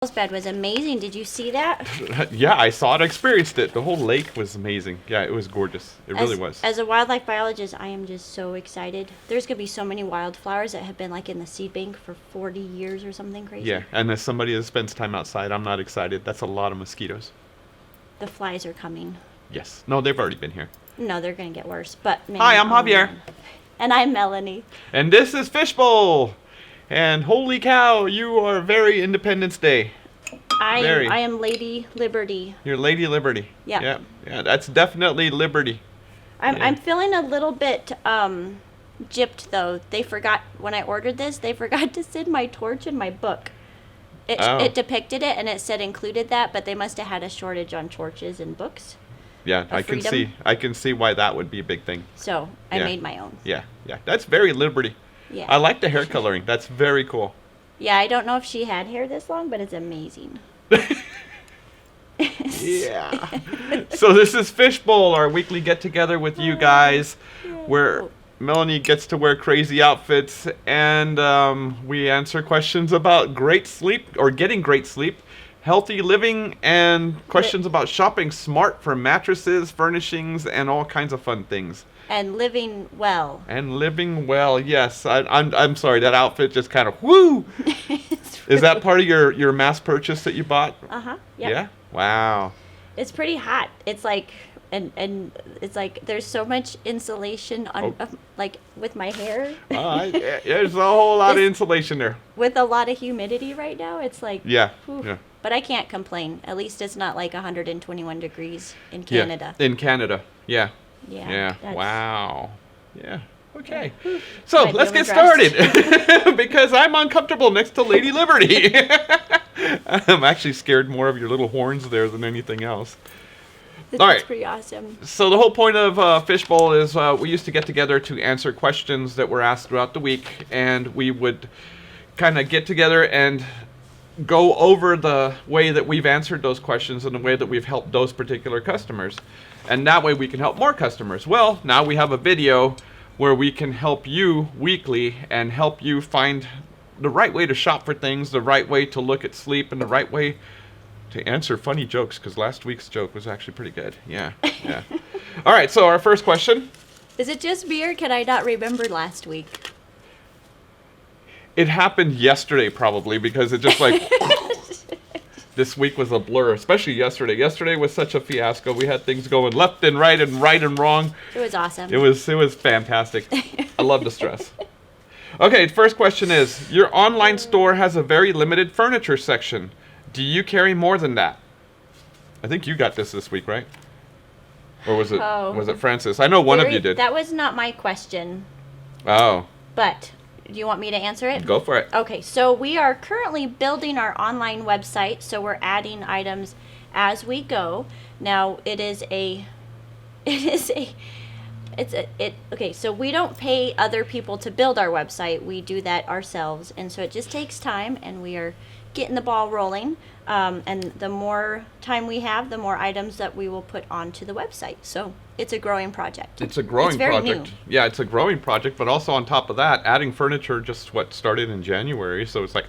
bed was amazing. Did you see that? Yeah, I saw it. I experienced it. The whole lake was amazing. Yeah, it was gorgeous. It really was. As a wildlife biologist, I am just so excited. There's going to be so many wildflowers that have been like in the seed bank for 40 years or something crazy. Yeah, and as somebody that spends time outside, I'm not excited. That's a lot of mosquitoes. The flies are coming. Yes. No, they've already been here. No, they're going to get worse. But man, Hi, I'm Javier. Man. And I'm Melanie. And this is Fishbowl. And holy cow, you are very Independence Day. I am Lady Liberty. You're Lady Liberty. Yeah. Yeah, that's definitely Liberty. I'm feeling a little bit gypped though. They forgot when I ordered this. They forgot to send my torch and my book. It depicted it and it said included that, but they must have had a shortage on torches and books. Yeah, I can see why that would be a big thing. So I made my own. Yeah. That's very Liberty. Yeah. I like the hair coloring. That's very cool. Yeah, I don't know if she had hair this long, but it's amazing. Yeah. So this is Fishbowl, our weekly get-together with you guys, where Melanie gets to wear crazy outfits, and we answer questions about great sleep, or getting great sleep, healthy living, and questions about shopping smart for mattresses, furnishings, and all kinds of fun things. And living well. And living well, yes. I'm sorry, that outfit just kind of whoo. Is that part of your mass purchase that you bought? Yep. Yeah. Wow. It's pretty hot. It's like and it's like there's so much insulation on like with my hair. There's a whole lot of insulation there. With a lot of humidity right now, it's like yeah. But I can't complain. At least it's not like 121 degrees in Canada. Yeah. In Canada, yeah. Yeah. Wow. Yeah. Okay. So let's get dressed. started because I'm uncomfortable next to Lady Liberty. I'm actually scared more of your little horns there than anything else. That's pretty awesome. So the whole point of Fishbowl is we used to get together to answer questions that were asked throughout the week, and we would kind of get together and go over the way that we've answered those questions and the way that we've helped those particular customers. And that way we can help more customers. Well, now we have a video where we can help you weekly and help you find the right way to shop for things, the right way to look at sleep, and the right way to answer funny jokes, because last week's joke was actually pretty good. Yeah. All right, so our first question. Is it just me or can I not remember last week? It happened yesterday probably because it just like... This week was a blur, especially yesterday. Yesterday was such a fiasco. We had things going left and right and wrong. It was awesome. It was fantastic. I love the stress. Okay, first question is, your online store has a very limited furniture section. Do you carry more than that? I think you got this week, right? Or was it Francis? I know one of you did. That was not my question. Oh. But do you want me to answer it? Go for it. Okay, so we are currently building our online website, so we're adding items as we go. Now, okay, so we don't pay other people to build our website. We do that ourselves, and so it just takes time, and we are getting the ball rolling. And the more time we have, the more items that we will put onto the website. So it's a growing project. It's a growing project. Very new. Yeah, it's a growing project, but also on top of that, adding furniture just started in January, so it's like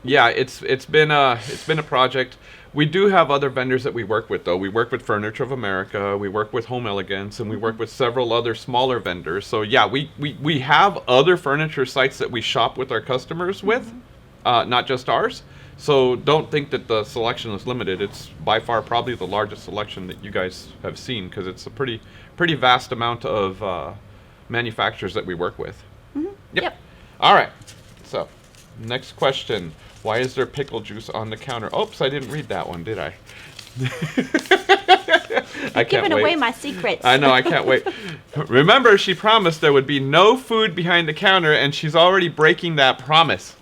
yeah, it's been a project. We do have other vendors that we work with though. We work with Furniture of America, we work with Home Elegance, and we work with several other smaller vendors. So yeah, we have other furniture sites that we shop with our customers with. Not just ours. So don't think that the selection is limited. It's by far probably the largest selection that you guys have seen because it's a pretty vast amount of manufacturers that we work with. Mm-hmm. Yep. All right. So next question. Why is there pickle juice on the counter? Oops, I didn't read that one, did I? You're giving away my secrets. I know, I can't wait. Remember, she promised there would be no food behind the counter, and she's already breaking that promise.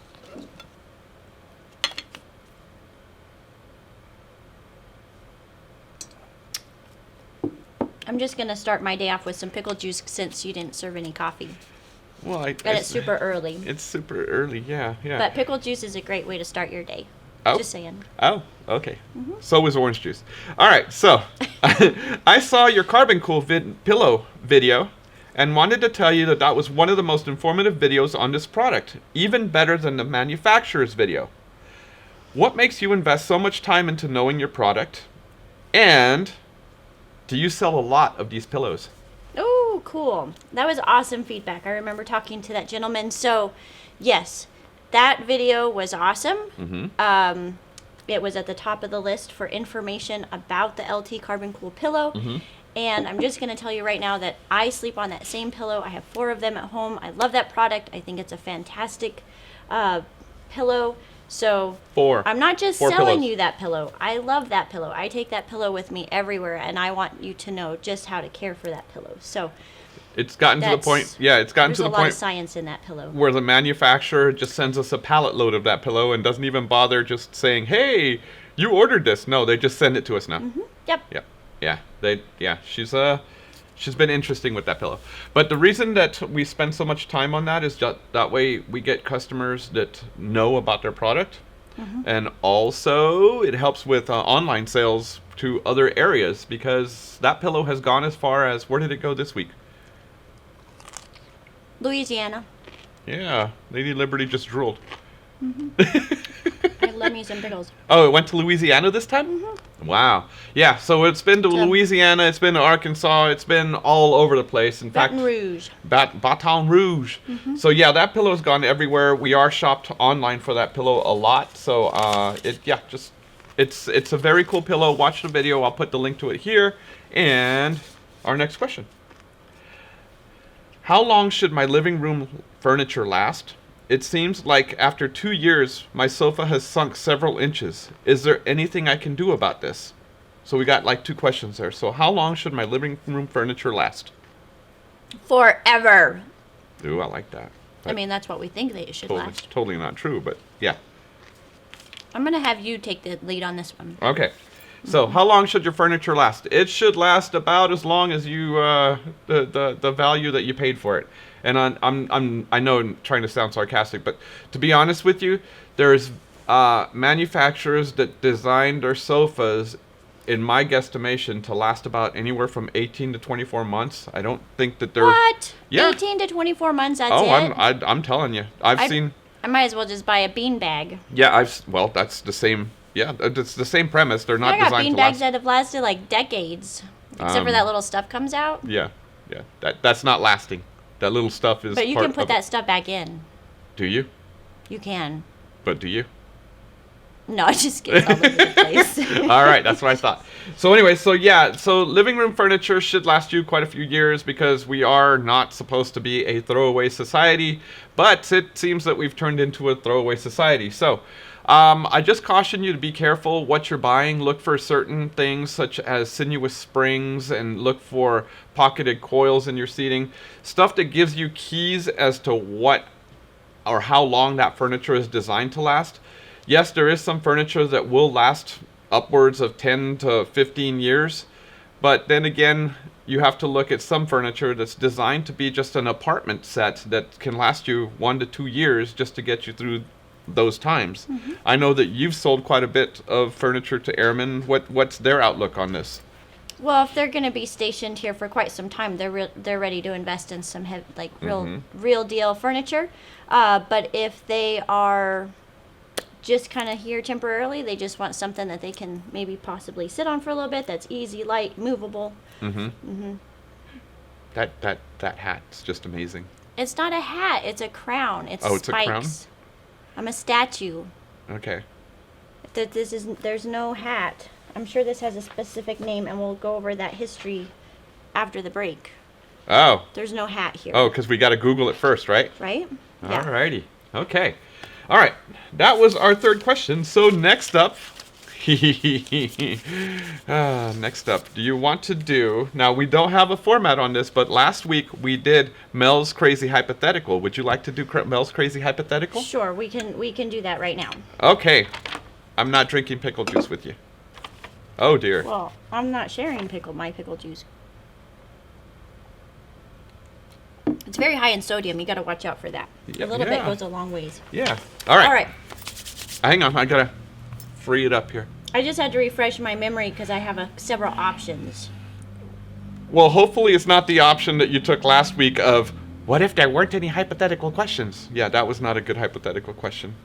I'm just going to start my day off with some pickle juice since you didn't serve any coffee. Well, it's super early. It's super early, yeah. But pickle juice is a great way to start your day. Oh. Just saying. Oh, okay. Mm-hmm. So was orange juice. All right, so I saw your CarbonCool pillow video and wanted to tell you that was one of the most informative videos on this product, even better than the manufacturer's video. What makes you invest so much time into knowing your product? And do you sell a lot of these pillows? Oh, cool. That was awesome feedback. I remember talking to that gentleman. So, yes, that video was awesome. Mm-hmm. It was at the top of the list for information about the LT CarbonCool pillow. Mm-hmm. And I'm just going to tell you right now that I sleep on that same pillow. I have 4 of them at home. I love that product. I think it's a fantastic pillow. So 4. I'm not just 4 selling pillows. you that pillow. I love that pillow. I take that pillow with me everywhere, and I want you to know just how to care for that pillow. So It's gotten to the point. Yeah, it's gotten there's to the a lot of point science in that pillow. where the manufacturer just sends us a pallet load of that pillow and doesn't even bother just saying, "Hey, you ordered this." No, they just send it to us now. Mm-hmm. Yep. Yeah. She's been interesting with that pillow. But the reason that we spend so much time on that is just that way we get customers that know about their product. Mm-hmm. And also it helps with online sales to other areas, because that pillow has gone as far as, where did it go this week? Louisiana. Yeah, Lady Liberty just drooled. I love me some pickles. Oh, it went to Louisiana this time? Mm-hmm. Wow. Yeah, so it's been to Louisiana, it's been to Arkansas, it's been all over the place. In Baton fact, Rouge. Baton Rouge. Mm-hmm. So yeah, that pillow's gone everywhere. We are shopped online for that pillow a lot. So it's a very cool pillow. Watch the video. I'll put the link to it here. And our next question. How long should my living room furniture last? It seems like after 2 years, my sofa has sunk several inches. Is there anything I can do about this? So we got like 2 questions there. So how long should my living room furniture last? Forever. Ooh, I like that. I mean, that's what we think they should last. Totally not true, but yeah. I'm going to have you take the lead on this one. Okay. So how long should your furniture last? It should last about as long as you the value that you paid for it. And I know I'm trying to sound sarcastic, but to be honest with you, there's manufacturers that designed their sofas, in my guesstimation, to last about anywhere from 18 to 24 months. I don't think that they're... What? Yeah. 18 to 24 months, that's Oh, it? I'm telling you. I've seen... I might as well just buy a bean bag. Yeah, well, that's the same... Yeah, it's the same premise. They're not I got designed bean to bags last... that have lasted like decades. Except for that little stuff comes out. Yeah. That's not lasting. That little stuff is But you part can put of that it. stuff back in. Do you? You can. But do you? No, it just gets all over the place. All right, that's what I thought. So anyway, so living room furniture should last you quite a few years, because we are not supposed to be a throwaway society, but it seems that we've turned into a throwaway society. So I just caution you to be careful what you're buying. Look for certain things such as sinuous springs, and look for pocketed coils in your seating. Stuff that gives you keys as to what or how long that furniture is designed to last. Yes, there is some furniture that will last upwards of 10 to 15 years. But then again, you have to look at some furniture that's designed to be just an apartment set that can last you 1 to 2 years just to get you through those times. Mm-hmm. I know that you've sold quite a bit of furniture to airmen. What's their outlook on this? Well, if they're going to be stationed here for quite some time, they're ready to invest in some real deal furniture. But if they are just kind of here temporarily, they just want something that they can maybe possibly sit on for a little bit. That's easy, light, movable. Mm-hmm. Mm-hmm. That hat's just amazing. It's not a hat. It's a crown. It's spikes. It's a crown? I'm a statue. Okay. There's no hat. I'm sure this has a specific name, and we'll go over that history after the break. Oh. There's no hat here. Oh, because we got to Google it first, right? Right? Yeah. Alrighty. Okay. All right. That was our third question. So next up, do you want to do... Now, we don't have a format on this, but last week we did Mel's Crazy Hypothetical. Would you like to do Mel's Crazy Hypothetical? Sure. We can do that right now. Okay. I'm not drinking pickle juice with you. Oh, dear. Well, I'm not sharing my pickle juice. It's very high in sodium. You got to watch out for that. A little bit goes a long ways. Yeah. All right. All right. Hang on. I got to free it up here. I just had to refresh my memory because I have several options. Well, hopefully it's not the option that you took last week of, what if there weren't any hypothetical questions? Yeah, that was not a good hypothetical question.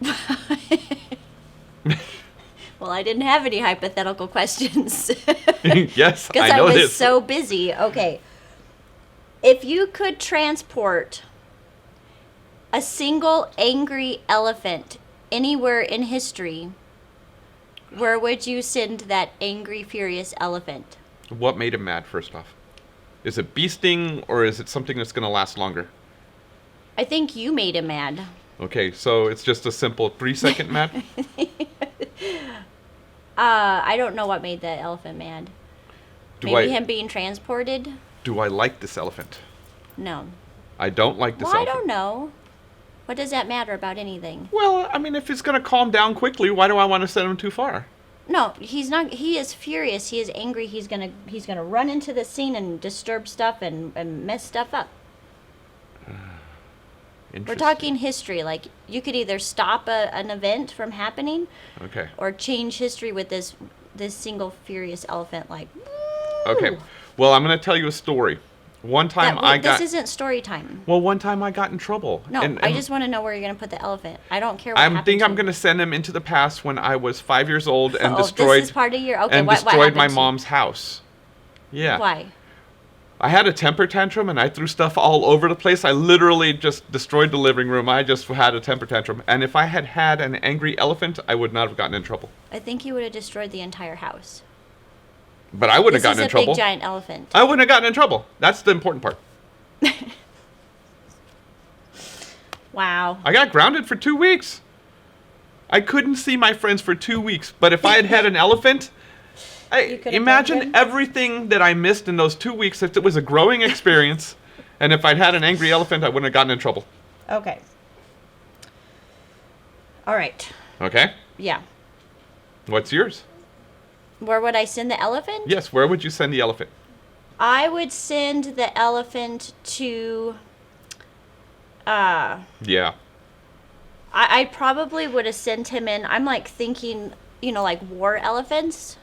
Well, I didn't have any hypothetical questions. Yes, Because I know was this. so busy. Okay. If you could transport a single angry elephant anywhere in history, where would you send that angry, furious elephant? What made him mad, first off? Is it bee sting, or is it something that's going to last longer? I think you made him mad. Okay, so it's just a simple 3-second mad? I don't know what made the elephant mad. Maybe him being transported? Do I like this elephant? No. I don't like this Well, elephant. I don't know. What does that matter about anything? Well, I mean, if it's going to calm down quickly, why do I want to send him too far? No, he's not. He is furious. He is angry. He's gonna run into the scene and disturb stuff and mess stuff up. We're talking history. Like, you could either stop an event from happening, Okay. or change history with this single furious elephant. Like, Okay. Well, I'm going to tell you a story. One time this isn't story time. Well, one time I got in trouble. No, and I just want to know where you're gonna put the elephant. I don't care. What I think I'm to going to send him into the past when I was 5 years old and This is part of your okay. What destroyed my happened to you? mom's house. Yeah. Why? I had a temper tantrum and I threw stuff all over the place. I literally just destroyed the living room. I just had a temper tantrum. And if I had had an angry elephant, I would not have gotten in trouble. I think you would have destroyed the entire house. But I wouldn't have gotten in trouble. This is a big giant elephant. I wouldn't have gotten in trouble. That's the important part. Wow. I got grounded for 2 weeks. I couldn't see my friends for 2 weeks. But if I had had an elephant, imagine everything that I missed in those 2 weeks. If it was a growing experience, and if I'd had an angry elephant, I wouldn't have gotten in trouble. Okay. All right. Okay? Yeah. What's yours? Where would I send the elephant? Yes, where would you send the elephant? I would send the elephant to... Yeah. I probably would have sent him in... I'm, like, thinking, like, war elephants.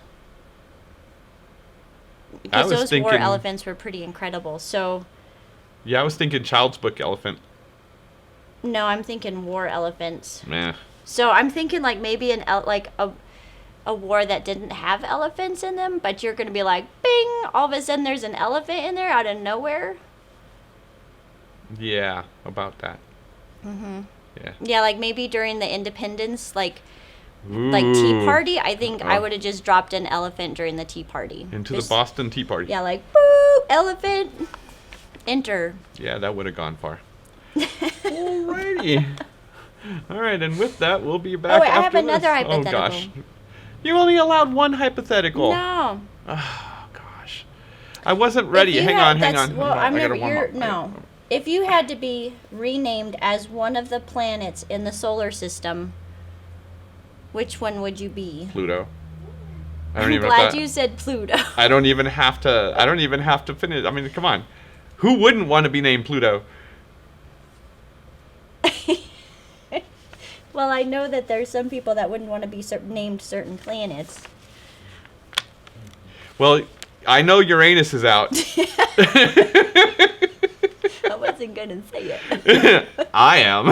Because those war elephants were pretty incredible, so... Yeah, I was thinking Child's Book elephant. No, I'm thinking war elephants. Meh. So I'm thinking, like, maybe a war that didn't have elephants in them, but you're going to be like, bing, all of a sudden there's an elephant in there out of nowhere. Yeah, about that. Mm-hmm. Yeah. Yeah, like maybe during the independence, like Tea Party, I think I would have just dropped an elephant during the Tea Party. Into the Boston Tea Party. Yeah, like, boo, elephant, enter. Yeah, that would have gone far. Alrighty. All right, and with that, we'll be back I have after another this. hypothetical. Oh, gosh. You only allowed one hypothetical. No. Oh, gosh. I wasn't ready. Hang on. Well, I gotta warm up. No. If you had to be renamed as one of the planets in the solar system, which one would you be? Pluto. I'm glad you said Pluto. I don't even have to finish. I mean, come on. Who wouldn't want to be named Pluto? Well, I know that there's some people that wouldn't want to be named certain planets. Well, I know Uranus is out. I wasn't going to say it. I am.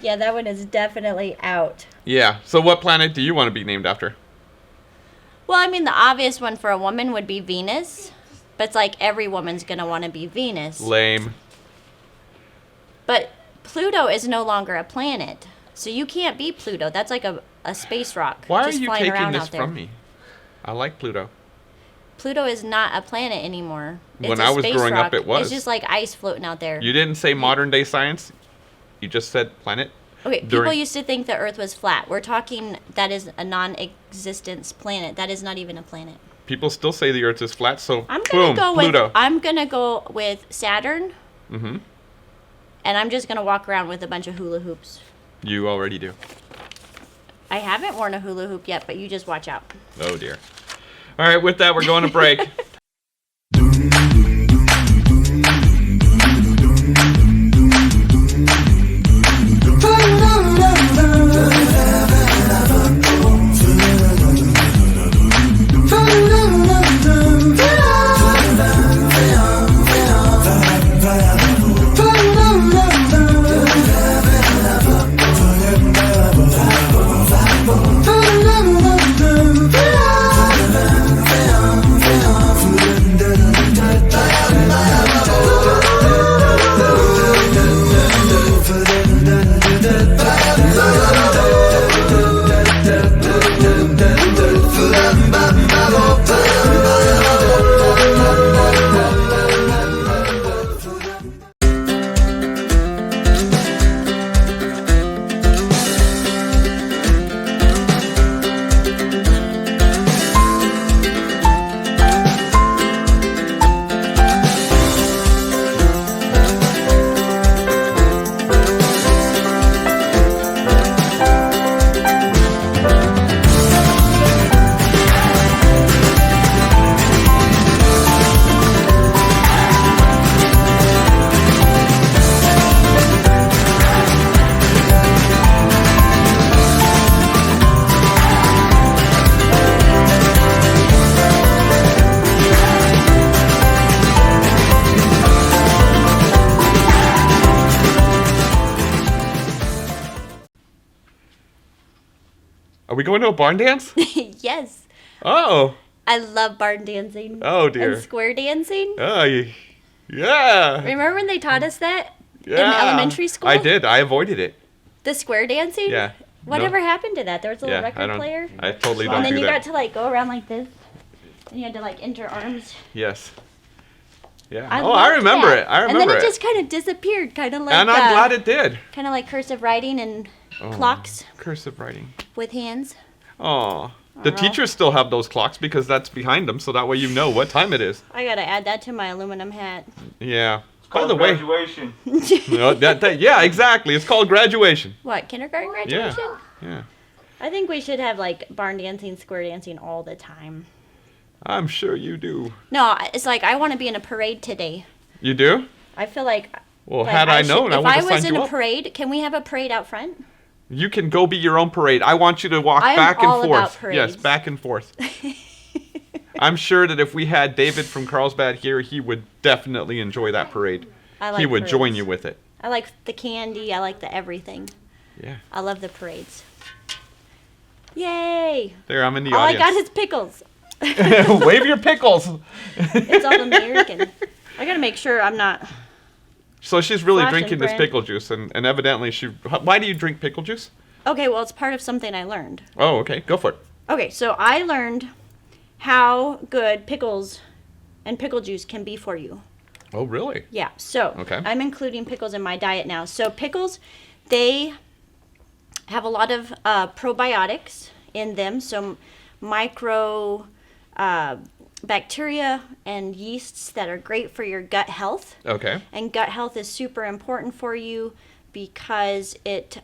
Yeah, that one is definitely out. Yeah. So what planet do you want to be named after? Well, I mean, the obvious one for a woman would be Venus. But it's like every woman's going to want to be Venus. Lame. But Pluto is no longer a planet. So you can't be Pluto. That's like a space rock. Why just are you flying taking around this out there. from me? I like Pluto. Pluto is not a planet anymore. When I was growing up, it was. It's just like ice floating out there. You didn't say modern day science. You just said planet. Okay, people used to think the Earth was flat. We're talking that is a non-existence planet. That is not even a planet. People still say the Earth is flat, so Pluto. Pluto. I'm gonna go with Saturn. Mm-hmm. And I'm just gonna walk around with a bunch of hula hoops. You already do. I haven't worn a hula hoop yet, but you just watch out. Oh dear. All right, with that, we're going to break. Are we going to a barn dance? Yes. Oh. I love barn dancing. Oh, dear. And square dancing. Oh, yeah. Remember when they taught us that Yeah. in elementary school? I did. I avoided it. The square dancing? Yeah. Whatever happened to that? There was a little Yeah, record player. I totally don't And then do you that. got to like go around like this. And you had to like enter arms. Yes. Yeah. I I loved remember that. it. I remember And then it it. just kind of disappeared, kind of like And I'm glad it did. kind of like cursive writing and Oh, clocks Cursive writing. with hands. Oh. The know. teachers still have those clocks because that's behind them, so that way you know what time it is. I gotta add that to my aluminum hat. Yeah. It's By called the way, graduation. no, yeah, exactly. It's called graduation. What, kindergarten graduation? Yeah. I think we should have like barn dancing, square dancing all the time. I'm sure you do. No, it's like I want to be in a parade today. You do? I feel like. Well, like had I known, should, I if would I have was signed in you a up. parade, can we have a parade out front? You can go be your own parade. I want you to walk I am back and all about forth. Yes, parades. back and forth. I'm sure that if we had David from Carlsbad here, he would definitely enjoy that parade. I like He would join parades. you with it. I like the candy. I like the everything. Yeah. I love the parades. Yay! There, I'm in the All I audience. got is pickles. Wave your pickles. It's all American. I gotta make sure I'm not. So she's really Flash and drinking this brand. pickle juice, and evidently she. Why do you drink pickle juice? Okay, well, it's part of something I learned. Oh, okay. Go for it. Okay, so I learned how good pickles and pickle juice can be for you. Oh, really? Yeah, so Okay. I'm including pickles in my diet now. So pickles, they have a lot of probiotics in them. So micro bacteria and yeasts that are great for your gut health. Okay. And gut health is super important for you because it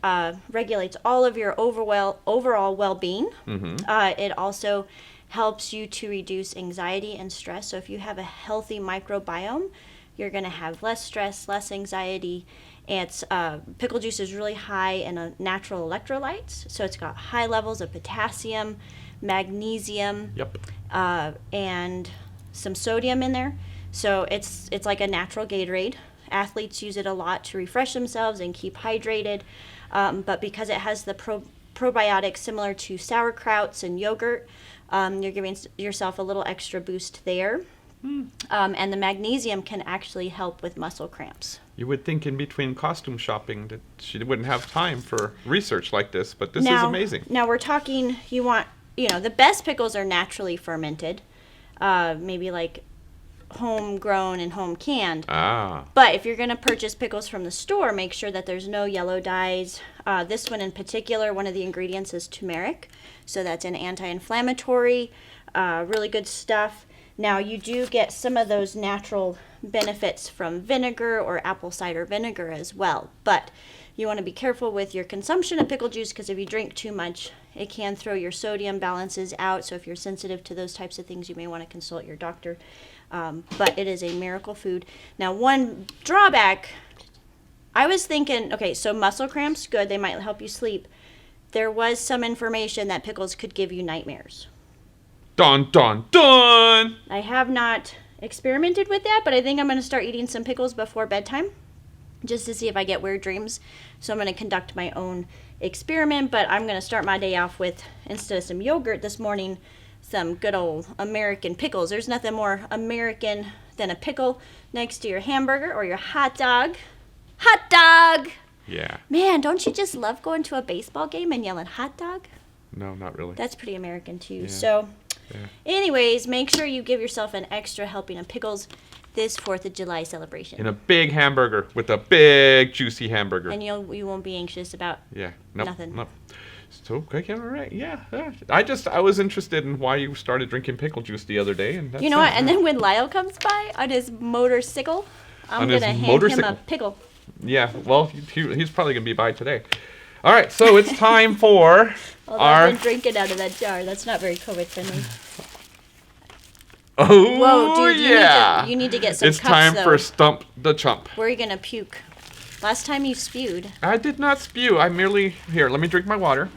regulates all of your overall well-being. It also helps you to reduce anxiety and stress. So if you have a healthy microbiome, you're going to have less stress, less anxiety. It's pickle juice is really high in natural electrolytes, so it's got high levels of potassium, magnesium, Yep. and some sodium in there. So it's like a natural Gatorade. Athletes use it a lot to refresh themselves and keep hydrated. But because it has the probiotics similar to sauerkrauts and yogurt, you're giving yourself a little extra boost there. And the magnesium can actually help with muscle cramps. You would think in between costume shopping that she wouldn't have time for research like this, but this is amazing. Now we're talking, the best pickles are naturally fermented, maybe like homegrown and home canned. Ah. But if you're going to purchase pickles from the store, make sure that there's no yellow dyes. This one in particular, one of the ingredients is turmeric. So that's an anti-inflammatory, really good stuff. Now you do get some of those natural benefits from vinegar or apple cider vinegar as well. But you want to be careful with your consumption of pickle juice because if you drink too much, it can throw your sodium balances out. So if you're sensitive to those types of things, you may want to consult your doctor. But it is a miracle food. Now, one drawback, I was thinking, okay, so muscle cramps, good, they might help you sleep. There was some information that pickles could give you nightmares. Dun, dun, dun! I have not experimented with that, but I think I'm going to start eating some pickles before bedtime just to see if I get weird dreams. So I'm going to conduct my own experiment, but I'm going to start my day off with, instead of some yogurt this morning, some good old American pickles. There's nothing more American than a pickle next to your hamburger or your hot dog. Hot dog! Yeah. Man, don't you just love going to a baseball game and yelling hot dog? No, not really. That's pretty American too. Yeah. So, Yeah. anyways, make sure you give yourself an extra helping of pickles this 4th of July celebration. In a big hamburger with a big juicy hamburger. And you won't be anxious about Yeah. Nope, nothing. Nope. So, okay, all right. Yeah. I was interested in why you started drinking pickle juice the other day, and that's You know it. what? And then when Lyle comes by on his motorcycle, I'm On going his to hand him motorcycle. a pickle. Yeah, well, he's probably going to be by today. All right, so it's time for Although our... I've been drinking out of that jar. That's not very COVID friendly. Oh, Whoa, dude, yeah. you need to get some It's cups, time though. for Stump the Chump. Where are you going to puke? Last time you spewed. I did not spew. I merely... Here, let me drink my water.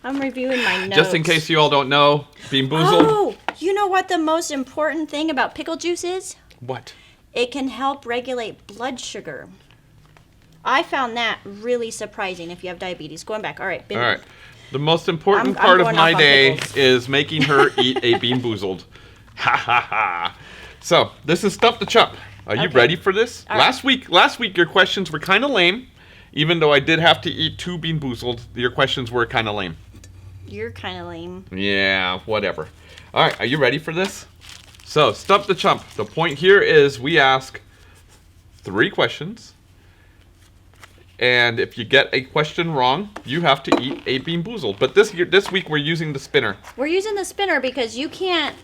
I'm reviewing my notes. Just in case you all don't know, Bean Boozled. Oh, you know what the most important thing about pickle juice is? What? It can help regulate blood sugar. I found that really surprising if you have diabetes. Going back. All right. All right. The most important I'm part of going my off on day Pickles. is making her eat a Bean Boozled. Ha ha ha. So, this is Stump the Chump. Are you Okay. ready for this? All right. Last week your questions were kind of lame. Even though I did have to eat 2 Bean Boozled, your questions were kind of lame. You're kind of lame. Yeah, whatever. All right, are you ready for this? So, Stump the Chump. The point here is we ask 3 questions. And if you get a question wrong, you have to eat a Bean Boozled. But this week we're using the spinner. We're using the spinner because you can't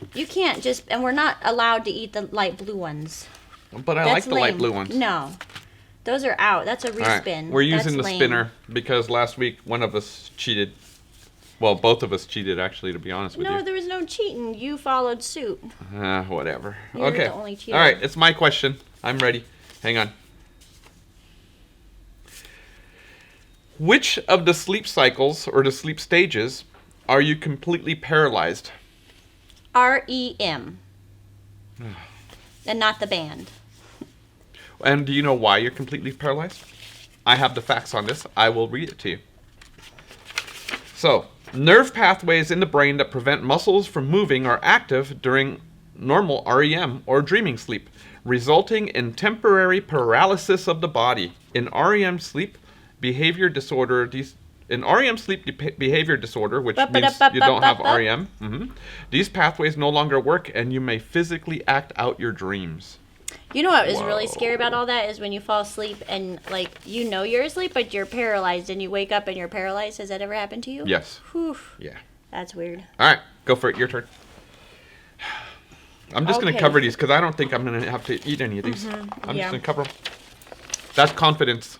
just, and we're not allowed to eat the light blue ones. But I like the light lame. blue ones. No. Those are out. That's a All right, respin. we're using That's the lame. spinner because last week one of us cheated. Well, both of us cheated, actually, to be honest with No, you. there was no cheating. You followed suit. Whatever. You're Okay. the only cheater. All right, it's my question. I'm ready. Hang on. Which of the sleep cycles or the sleep stages are you completely paralyzed? REM. And not the band. And do you know why you're completely paralyzed? I have the facts on this. I will read it to you. So, nerve pathways in the brain that prevent muscles from moving are active during normal REM or dreaming sleep, resulting in temporary paralysis of the body. In REM sleep behavior disorder, which means you don't have REM, these pathways no longer work and you may physically act out your dreams. You know what is really scary about all that is when you fall asleep and, like, you know you're asleep, but you're paralyzed and you wake up and you're paralyzed. Has that ever happened to you? Yes. Whew. Yeah. That's weird. All right, go for it. Your turn. I'm just going to Okay. cover these because I don't think I'm going to have to eat any of these. I'm just yeah. going to cover them. That's confidence.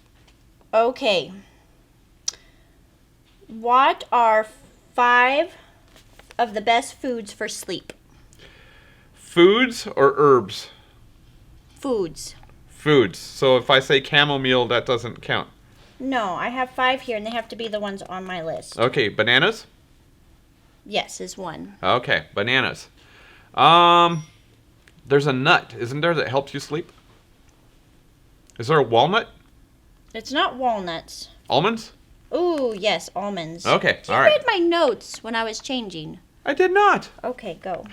Okay. What are 5 of the best foods for sleep? Foods or herbs? Foods. Foods. So if I say chamomile, that doesn't count. No, I have 5 here, and they have to be the ones on my list. Okay, bananas? Yes, is one. Okay, bananas. There's a nut, isn't there, that helps you sleep? Is there a walnut? It's not walnuts. Almonds? Ooh, yes, almonds. Okay, You all right. read my notes when I was changing. I did not. Okay, go.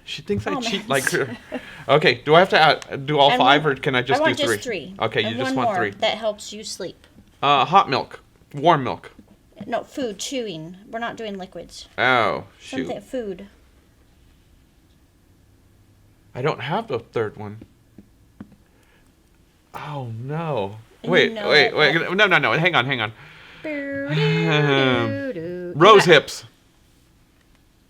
She thinks I cheat Almonds. like her. Okay, do I have to do all And 5 one- or can I just I want do 3? just 3. Okay, and you just one want more 3. that helps you sleep. Hot milk. Warm milk. No, food, chewing. We're not doing liquids. Oh, shoot. Something, food. I don't have the 3rd one. Oh, no. And Wait, you know wait. that- No. Hang on. Boo-doo-doo-doo. Rose hips.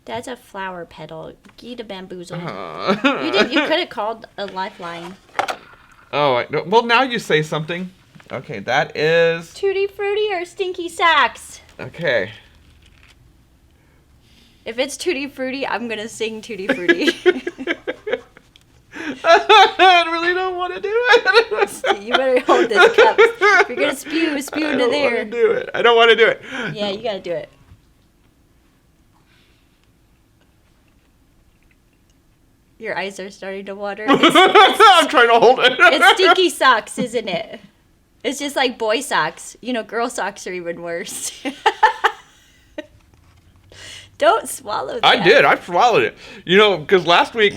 That's a flower petal. Gita bamboozled. Uh, You could have called a lifeline. Oh, well, now you say something. Okay, that is... Tutti Frutti or Stinky Sacks? Okay. If it's Tutti Frutti, I'm going to sing Tutti Frutti. I really don't want to do it. You better hold this cup. If you're going to spew I into don't there. want to do it. I don't want to do it. Yeah, you got to do it. Your eyes are starting to water. I'm trying to hold it. It's Stinky Socks, isn't it? It's just like boy socks. You know, girl socks are even worse. Don't swallow that. I did. I swallowed it. You know, because last week...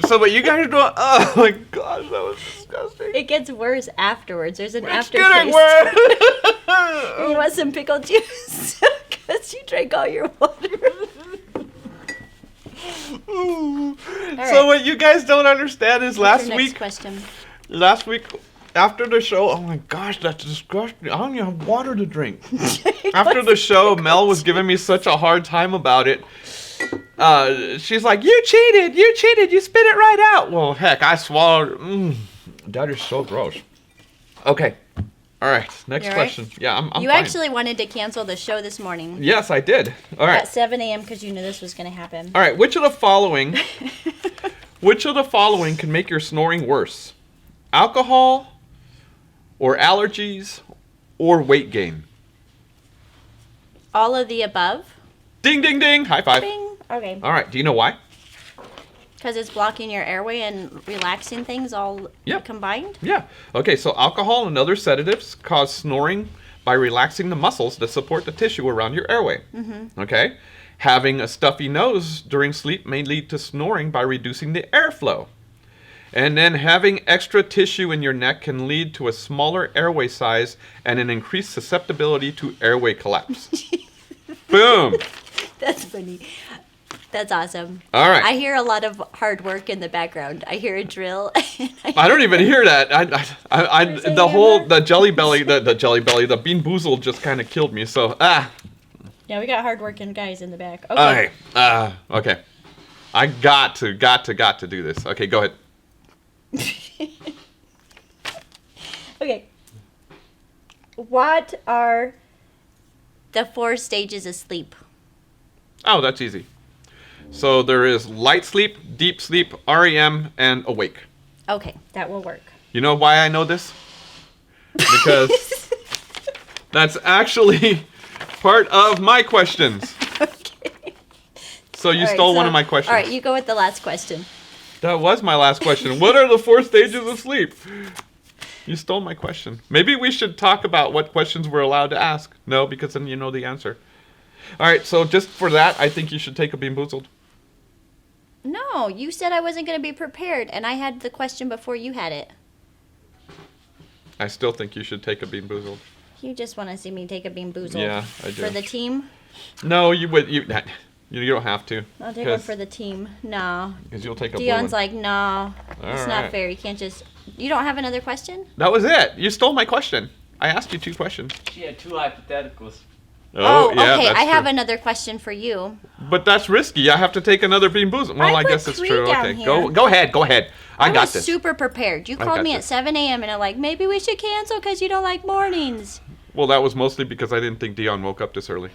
So, but you guys don't... Oh, my gosh, that was disgusting. It gets worse afterwards. There's an It's aftertaste. getting worse. You want some pickle juice? Because you drank all your water. So right. what you guys don't understand is What's your next question? last week after the show, oh my gosh, that's disgusting. I don't even have water to drink. After the show, Mel was giving me such a hard time about it. She's like, you cheated, you spit it right out. Well, heck, I swallowed. That is so gross. Okay. All right, next You all question. Yeah, I'm You fine. actually wanted to cancel the show this morning Yes, I did. All right. at 7 a.m. because you knew this was going to happen. All right, which of the following can make your snoring worse? Alcohol or allergies or weight gain? All of the above? Ding, ding, ding. High five. Bing. Okay. All right, do you know why? Because it's blocking your airway and relaxing things all Yep. combined? Yeah. Okay, so alcohol and other sedatives cause snoring by relaxing the muscles that support the tissue around your airway. Okay? Having a stuffy nose during sleep may lead to snoring by reducing the airflow. And then having extra tissue in your neck can lead to a smaller airway size and an increased susceptibility to airway collapse. Boom. That's funny. That's awesome. All right. I hear a lot of hard work in the background. I hear a drill. I don't even hear that. The jelly belly, the bean boozled just kind of killed me. So Yeah, we got hardworking guys in the back. Okay. Okay. I got to do this. Okay, go ahead. Okay. What are the 4 stages of sleep? Oh, that's easy. So there is light sleep, deep sleep, REM, and awake. Okay, that will work. You know why I know this? Because that's actually part of my questions. Okay. So you stole one of my questions. All right, you go with the last question. That was my last question. What are the 4 stages of sleep? You stole my question. Maybe we should talk about what questions we're allowed to ask. No, because then you know the answer. All right, so just for that, I think you should take a Bean Boozled. No, you said I wasn't going to be prepared, and I had the question before you had it. I still think you should take a Bean Boozled. You just want to see me take a Bean Boozled. Yeah, I do. For the team? No, you would. You don't have to. I'll take one for the team. No. Because you'll take a blue Dion's one. like, no, it's not fair. You can't just... You don't have another question? That was it. You stole my question. I asked you 2 questions. She had 2 hypotheticals. Oh, yeah, okay. that's I have true. another question for you. But that's risky. I have to take another Bean Boozled. Well, I put guess it's 3 true. down Okay, here. go ahead. I got was this. super prepared. You I called got me this. at 7 a.m. and I'm like, maybe we should cancel because you don't like mornings. Well, that was mostly because I didn't think Dion woke up this early.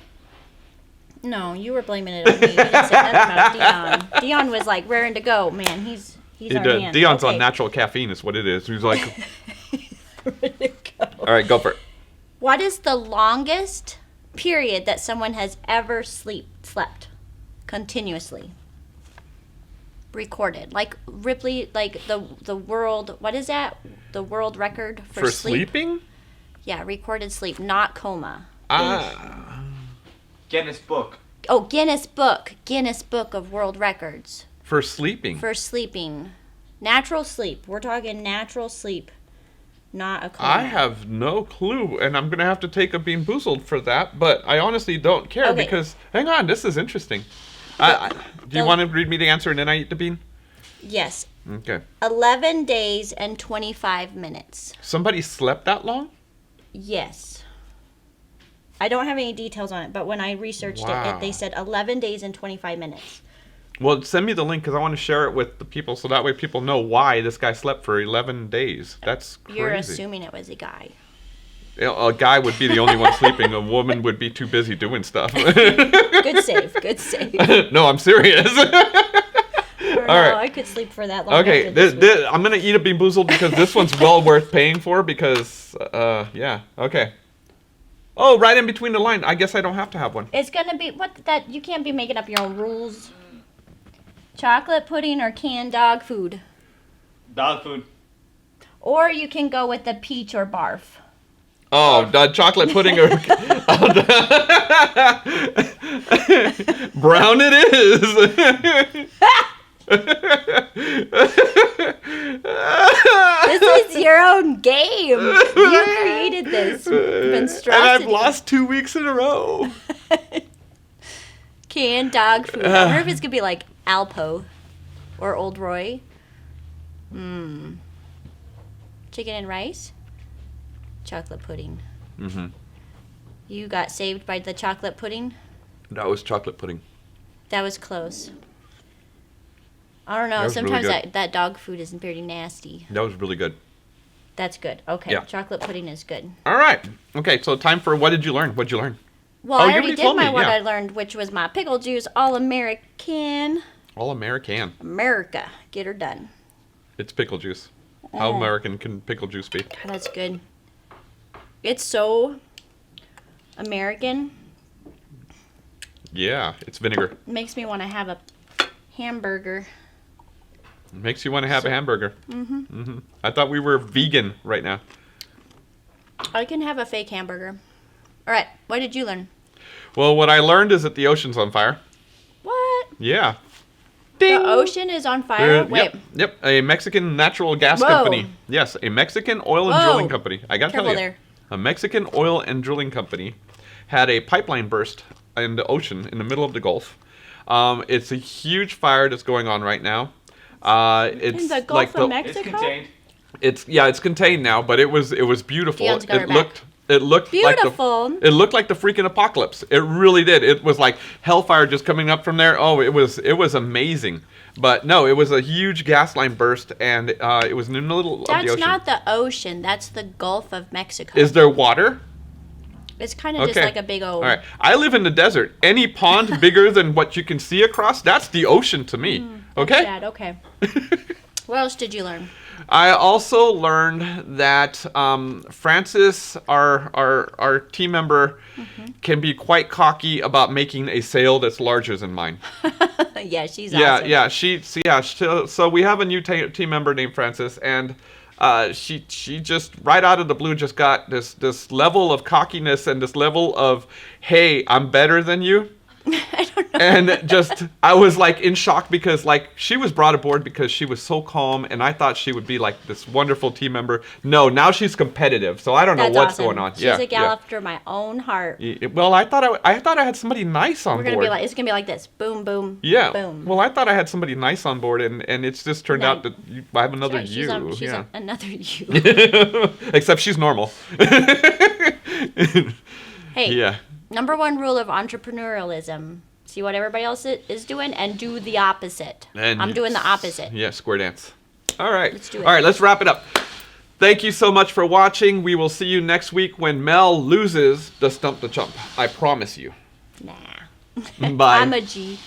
No, you were blaming it on me. You didn't say nothing about Dion. Dion was like raring to go. Man, he's our man. Dion's Okay. on natural caffeine is what it is. He's like, Ready to go. all right, go for it. What is the longest period that someone has ever slept continuously? Recorded. Like Ripley, like the world, what is that? The world record for sleep? sleeping? Yeah, recorded sleep, not coma. Guinness Book. Oh, Guinness Book of World Records. For sleeping. For sleeping. Natural sleep. We're talking natural sleep, not a coma. I have no clue, and I'm going to have to take a Bean Boozled for that, but I honestly don't care Okay. because, hang on, this is interesting. Do you want to read me the answer and then I eat the bean? Yes. Okay. 11 days and 25 minutes. Somebody slept that long? Yes. I don't have any details on it, but when I researched Wow. they said 11 days and 25 minutes. Well, send me the link because I want to share it with the people so that way people know why this guy slept for 11 days. That's crazy. You're assuming it was a guy. A guy would be the only one sleeping. A woman would be too busy doing stuff. Good save. Good save. No, I'm serious. All right. I could sleep for that long. Okay, after this week. I'm going to eat a Bean Boozled because this one's well worth paying for because, yeah, okay. Oh, right in between the line. I guess I don't have to have one. It's gonna be you can't be making up your own rules. Chocolate pudding or canned dog food. Dog food. Or you can go with the peach or barf. Oh, the chocolate pudding or brown it is. This is your own game. You created this monstrosity. And I've lost 2 weeks in a row. Canned dog food. I wonder if it's gonna be like Alpo or Old Roy. Chicken and rice. Chocolate pudding. Mm-hmm. You got saved by the chocolate pudding? That was chocolate pudding. That was close. I don't know. That was really Sometimes good. that dog food is pretty nasty. That was really good. That's good. Okay. Yeah. Chocolate pudding is good. All right. Okay, so time for what did you learn? What'd you learn? Well, Oh, I you already already did told my me, what yeah. I learned, which was my pickle juice All-American. All American. America. Get her done. It's pickle juice. How American can pickle juice be? God, that's good. It's so American. Yeah, it's vinegar. Makes me want to have a hamburger. Makes you want to have a hamburger. I thought we were vegan right now. I can have a fake hamburger. All right, what did you learn? Well, what I learned is that the ocean's on fire. What? Yeah. The ocean is on fire? Wait. Yep. A Mexican natural gas Whoa. company. Yes, a Mexican oil and Whoa. drilling company. I gotta tell Careful you. there. A Mexican oil and drilling company had a pipeline burst in the ocean in the middle of the Gulf. It's a huge fire that's going on right now. It's In the Gulf like of the, It's Mexico? contained. it's contained now, but it was beautiful. Dion's got her back. It looked Beautiful. like it looked like the freaking apocalypse. It really did. It was like hellfire just coming up from there. Oh, it was amazing. But no, it was a huge gas line burst, and it was in the middle of the That's ocean. not the ocean. That's the Gulf of Mexico. Is there water? It's kind of just like a big old... All right. I live in the desert. Any pond bigger than what you can see across, that's the ocean to me. Okay? Sad. Okay. What else did you learn? I also learned that Francis, our team member, can be quite cocky about making a sale that's larger than mine. Yeah, she's Yeah, awesome. So we have a new team member named Francis, and she just right out of the blue just got this level of cockiness and this level of, hey, I'm better than you. I don't know. And just, I was like in shock because like she was brought aboard because she was so calm, and I thought she would be like this wonderful team member. No, now she's competitive, so I don't know That's what's awesome. going on. She's a gal after my own heart. Well, I thought I had somebody nice on We're board. gonna be like, it's gonna be like this. Boom, boom. Yeah. Boom. Well, I thought I had somebody nice on board, and it's just turned out that I have another Right, you. she's another you. Except she's normal. Hey, Yeah. number one rule of entrepreneurialism: see what everybody else is doing and do the opposite. And I'm doing the opposite. Yeah, square dance. All right. Let's do it. All right, let's wrap it up. Thank you so much for watching. We will see you next week when Mel loses the Stump the Chump. I promise you. Nah. Bye. I'm a G.